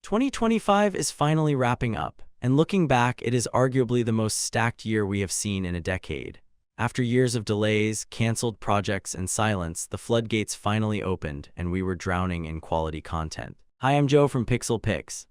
2025 is finally wrapping up, and looking back, it is arguably the most stacked year we have seen in a decade. After years of delays, canceled projects, and silence, the floodgates finally opened, and we were drowning in quality content. Hi, I'm Joe from Pixel Pix.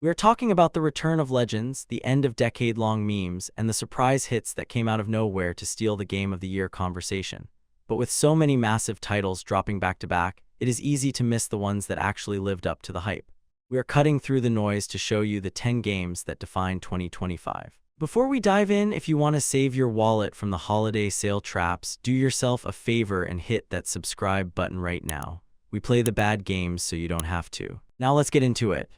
We are talking about the return of legends, the end of decade-long memes, and the surprise hits that came out of nowhere to steal the Game of the Year conversation. But with so many massive titles dropping back-to-back, it is easy to miss the ones that actually lived up to the hype. We are cutting through the noise to show you the 10 games that define 2025. Before we dive in, if you want to save your wallet from the holiday sale traps, do yourself a favor and hit that subscribe button right now. We play the bad games so you don't have to. Now let's get into it.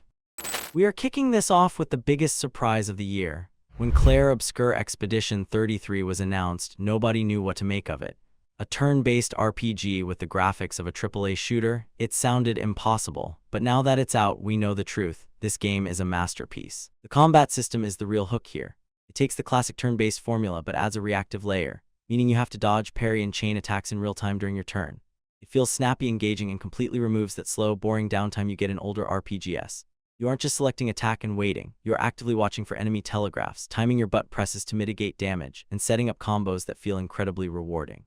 We are kicking this off with the biggest surprise of the year. When Clair Obscur Expedition 33 was announced, nobody knew what to make of it. A turn-based RPG with the graphics of a AAA shooter, it sounded impossible. But now that it's out, we know the truth. This game is a masterpiece. The combat system is the real hook here. It takes the classic turn-based formula but adds a reactive layer, meaning you have to dodge, parry, and chain attacks in real time during your turn. It feels snappy, engaging, and completely removes that slow, boring downtime you get in older RPGs. You aren't just selecting attack and waiting. You are actively watching for enemy telegraphs, timing your butt presses to mitigate damage, and setting up combos that feel incredibly rewarding.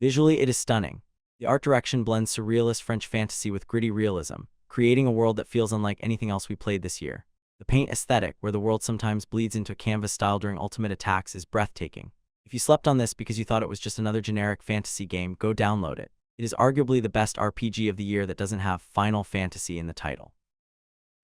Visually, it is stunning. The art direction blends surrealist French fantasy with gritty realism, creating a world that feels unlike anything else we played this year. The paint aesthetic, where the world sometimes bleeds into a canvas style during ultimate attacks, is breathtaking. If you slept on this because you thought it was just another generic fantasy game, go download it. It is arguably the best RPG of the year that doesn't have Final Fantasy in the title.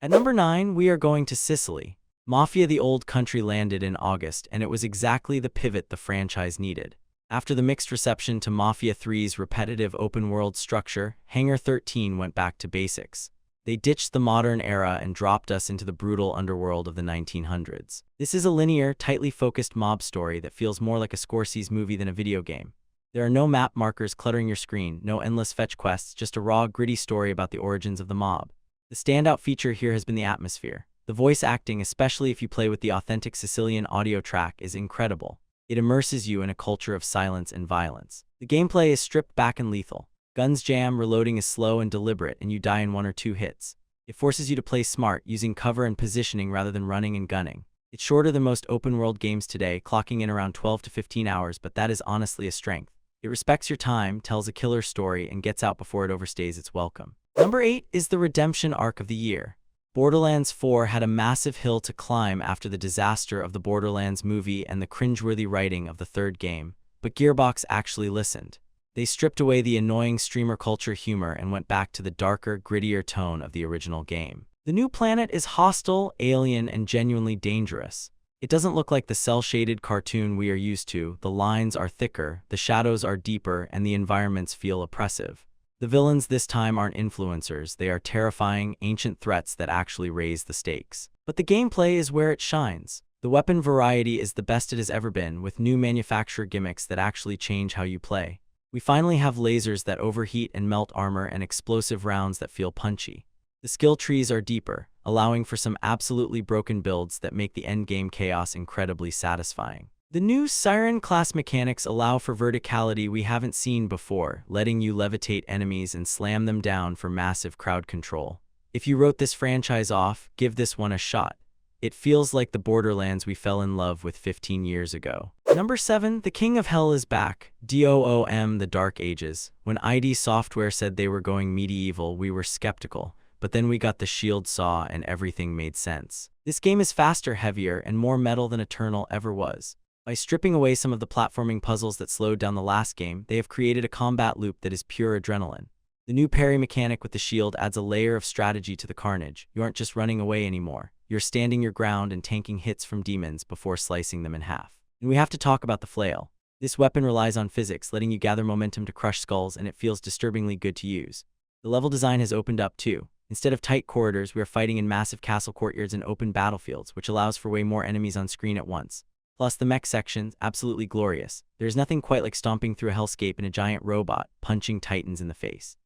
At number 9, we are going to Sicily. Mafia: The Old Country landed in August, and it was exactly the pivot the franchise needed. After the mixed reception to Mafia 3's repetitive open-world structure, Hangar 13 went back to basics. They ditched the modern era and dropped us into the brutal underworld of the 1900s. This is a linear, tightly focused mob story that feels more like a Scorsese movie than a video game. There are no map markers cluttering your screen, no endless fetch quests, just a raw, gritty story about the origins of the mob. The standout feature here has been the atmosphere. The voice acting, especially if you play with the authentic Sicilian audio track, is incredible. It immerses you in a culture of silence and violence. The gameplay is stripped back and lethal. Guns jam, reloading is slow and deliberate, and you die in 1 or 2 hits. It forces you to play smart, using cover and positioning rather than running and gunning. It's shorter than most open-world games today, clocking in around 12 to 15 hours, but that is honestly a strength. It respects your time, tells a killer story, and gets out before it overstays its welcome. Number 8 is the redemption arc of the year. Borderlands 4 had a massive hill to climb after the disaster of the Borderlands movie and the cringeworthy writing of the third game, but Gearbox actually listened. They stripped away the annoying streamer culture humor and went back to the darker, grittier tone of the original game. The new planet is hostile, alien, and genuinely dangerous. It doesn't look like the cel-shaded cartoon we are used to. The lines are thicker, the shadows are deeper, and the environments feel oppressive. The villains this time aren't influencers, they are terrifying, ancient threats that actually raise the stakes. But the gameplay is where it shines. The weapon variety is the best it has ever been, with new manufacturer gimmicks that actually change how you play. We finally have lasers that overheat and melt armor and explosive rounds that feel punchy. The skill trees are deeper, allowing for some absolutely broken builds that make the endgame chaos incredibly satisfying. The new Siren-class mechanics allow for verticality we haven't seen before, letting you levitate enemies and slam them down for massive crowd control. If you wrote this franchise off, give this one a shot. It feels like the Borderlands we fell in love with 15 years ago. Number 7, The King of Hell is back. DOOM: The Dark Ages. When ID Software said they were going medieval, we were skeptical. But then we got the shield saw and everything made sense. This game is faster, heavier, and more metal than Eternal ever was. By stripping away some of the platforming puzzles that slowed down the last game, they have created a combat loop that is pure adrenaline. The new parry mechanic with the shield adds a layer of strategy to the carnage. You aren't just running away anymore. You're standing your ground and tanking hits from demons before slicing them in half. And we have to talk about the flail. This weapon relies on physics, letting you gather momentum to crush skulls, and it feels disturbingly good to use. The level design has opened up too. Instead of tight corridors, we are fighting in massive castle courtyards and open battlefields, which allows for way more enemies on screen at once. Plus, the mech section's absolutely glorious. There's nothing quite like stomping through a hellscape in a giant robot, punching titans in the face.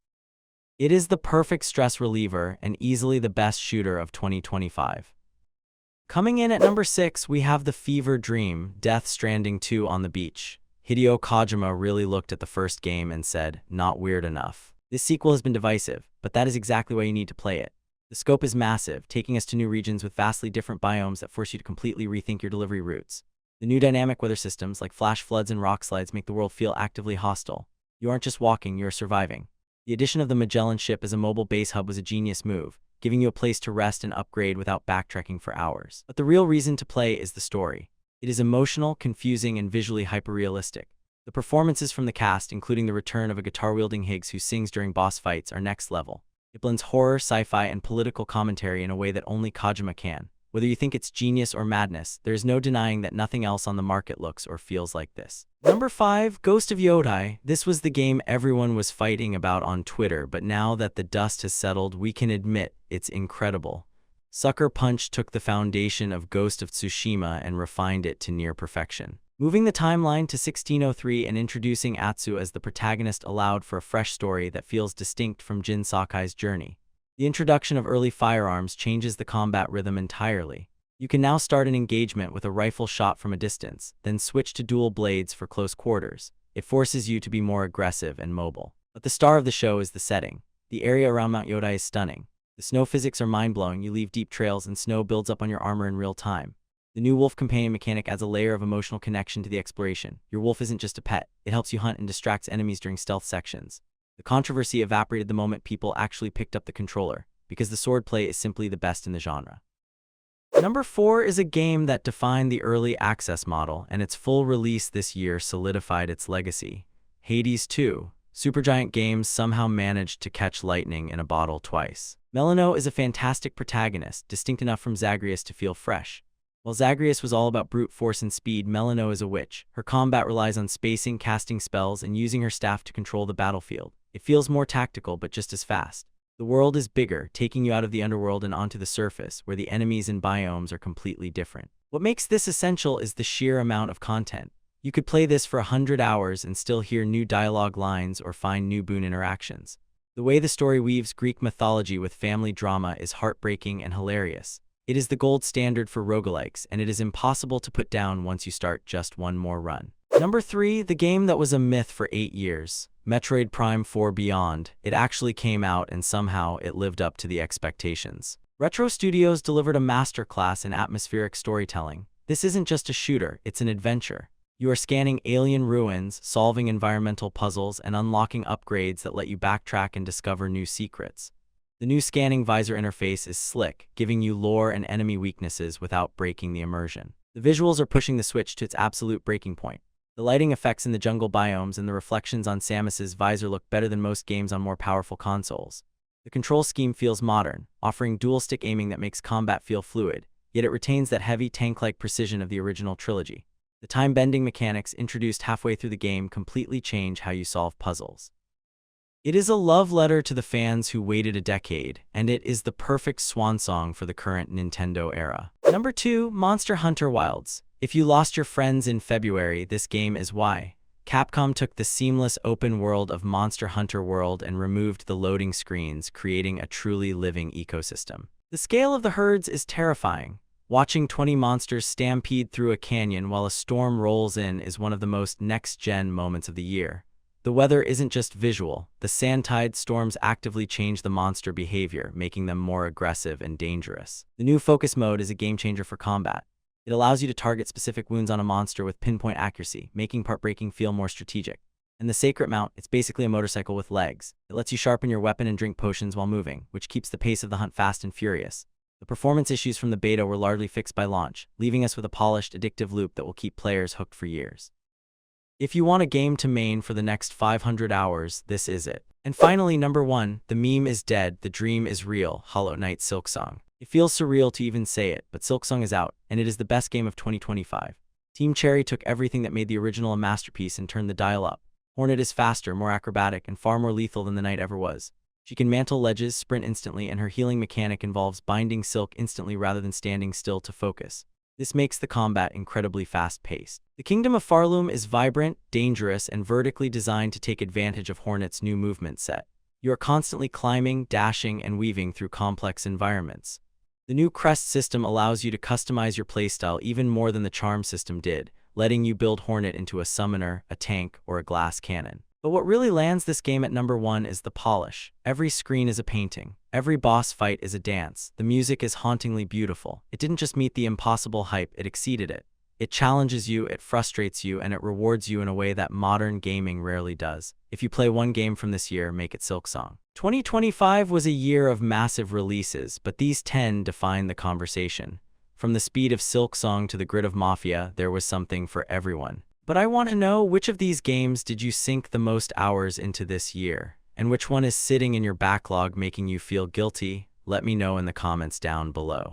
It is the perfect stress reliever and easily the best shooter of 2025. Coming in at number 6, we have the fever dream, Death Stranding 2 on the beach. Hideo Kojima really looked at the first game and said, "Not weird enough." This sequel has been divisive, but that is exactly why you need to play it. The The scope is massive, taking us to new regions with vastly different biomes that force you to completely rethink your delivery routes. The new dynamic weather systems like flash floods and rock slides make the world feel actively hostile. You aren't just walking, you're surviving. The addition of the Magellan ship as a mobile base hub was a genius move, giving you a place to rest and upgrade without backtracking for hours. But the real reason to play is the story. It is emotional, confusing, and visually hyper-realistic. The performances from the cast, including the return of a guitar-wielding Higgs who sings during boss fights, are next level. It blends horror, sci-fi, and political commentary in a way that only Kojima can. Whether you think it's genius or madness, there is no denying that nothing else on the market looks or feels like this. Number 5, Ghost of Yodai. This was the game everyone was fighting about on Twitter, but now that the dust has settled, we can admit it's incredible. Sucker Punch took the foundation of Ghost of Tsushima and refined it to near perfection. Moving the timeline to 1603 and introducing Atsu as the protagonist allowed for a fresh story that feels distinct from Jin Sakai's journey. The introduction of early firearms changes the combat rhythm entirely. You can now start an engagement with a rifle shot from a distance, then switch to dual blades for close quarters. It forces you to be more aggressive and mobile. But the star of the show is the setting. The area around Mount Yodai is stunning. The snow physics are mind-blowing. You leave deep trails and snow builds up on your armor in real time. The new wolf companion mechanic adds a layer of emotional connection to the exploration. Your wolf isn't just a pet. It helps you hunt and distracts enemies during stealth sections. The controversy evaporated the moment people actually picked up the controller, because the swordplay is simply the best in the genre. Number 4 is a game that defined the early access model, and its full release this year solidified its legacy. Hades 2. Supergiant Games somehow managed to catch lightning in a bottle twice. Melino is a fantastic protagonist, distinct enough from Zagreus to feel fresh. While Zagreus was all about brute force and speed, Melino is a witch. Her combat relies on spacing, casting spells, and using her staff to control the battlefield. It feels more tactical, but just as fast. The world is bigger, taking you out of the underworld and onto the surface, where the enemies and biomes are completely different. What makes this essential is the sheer amount of content. You could play this for 100 hours and still hear new dialogue lines or find new boon interactions. The way the story weaves Greek mythology with family drama is heartbreaking and hilarious. It is the gold standard for roguelikes, and it is impossible to put down once you start just one more run. Number 3, the game that was a myth for 8 years. Metroid Prime 4 Beyond. It actually came out and somehow it lived up to the expectations. Retro Studios delivered a masterclass in atmospheric storytelling. This isn't just a shooter, it's an adventure. You are scanning alien ruins, solving environmental puzzles, and unlocking upgrades that let you backtrack and discover new secrets. The new scanning visor interface is slick, giving you lore and enemy weaknesses without breaking the immersion. The visuals are pushing the Switch to its absolute breaking point. The lighting effects in the jungle biomes and the reflections on Samus's visor look better than most games on more powerful consoles. The control scheme feels modern, offering dual-stick aiming that makes combat feel fluid, yet it retains that heavy tank-like precision of the original trilogy. The time-bending mechanics introduced halfway through the game completely change how you solve puzzles. It is a love letter to the fans who waited a decade, and it is the perfect swan song for the current Nintendo era. Number 2, Monster Hunter Wilds. If you lost your friends in February, this game is why. Capcom took the seamless open world of Monster Hunter World and removed the loading screens, creating a truly living ecosystem. The scale of the herds is terrifying. Watching 20 monsters stampede through a canyon while a storm rolls in is one of the most next-gen moments of the year. The weather isn't just visual. The sand-tide storms actively change the monster behavior, making them more aggressive and dangerous. The new focus mode is a game-changer for combat. It allows you to target specific wounds on a monster with pinpoint accuracy, making part breaking feel more strategic. And the Sacred Mount, it's basically a motorcycle with legs. It lets you sharpen your weapon and drink potions while moving, which keeps the pace of the hunt fast and furious. The performance issues from the beta were largely fixed by launch, leaving us with a polished, addictive loop that will keep players hooked for years. If you want a game to main for the next 500 hours, this is it. And finally, number 1, the meme is dead, the dream is real, Hollow Knight Silksong. It feels surreal to even say it, but Silksong is out, and it is the best game of 2025. Team Cherry took everything that made the original a masterpiece and turned the dial up. Hornet is faster, more acrobatic, and far more lethal than the Knight ever was. She can mantle ledges, sprint instantly, and her healing mechanic involves binding Silk instantly rather than standing still to focus. This makes the combat incredibly fast-paced. The Kingdom of Farloom is vibrant, dangerous, and vertically designed to take advantage of Hornet's new movement set. You are constantly climbing, dashing, and weaving through complex environments. The new crest system allows you to customize your playstyle even more than the charm system did, letting you build Hornet into a summoner, a tank, or a glass cannon. But what really lands this game at number 1 is the polish. Every screen is a painting. Every boss fight is a dance. The music is hauntingly beautiful. It didn't just meet the impossible hype, it exceeded it. It challenges you, it frustrates you, and it rewards you in a way that modern gaming rarely does. If you play one game from this year, make it Silksong. 2025 was a year of massive releases, but these 10 define the conversation. From the speed of Silksong to the grit of Mafia, there was something for everyone. But I want to know, which of these games did you sink the most hours into this year? And which one is sitting in your backlog making you feel guilty? Let me know in the comments down below.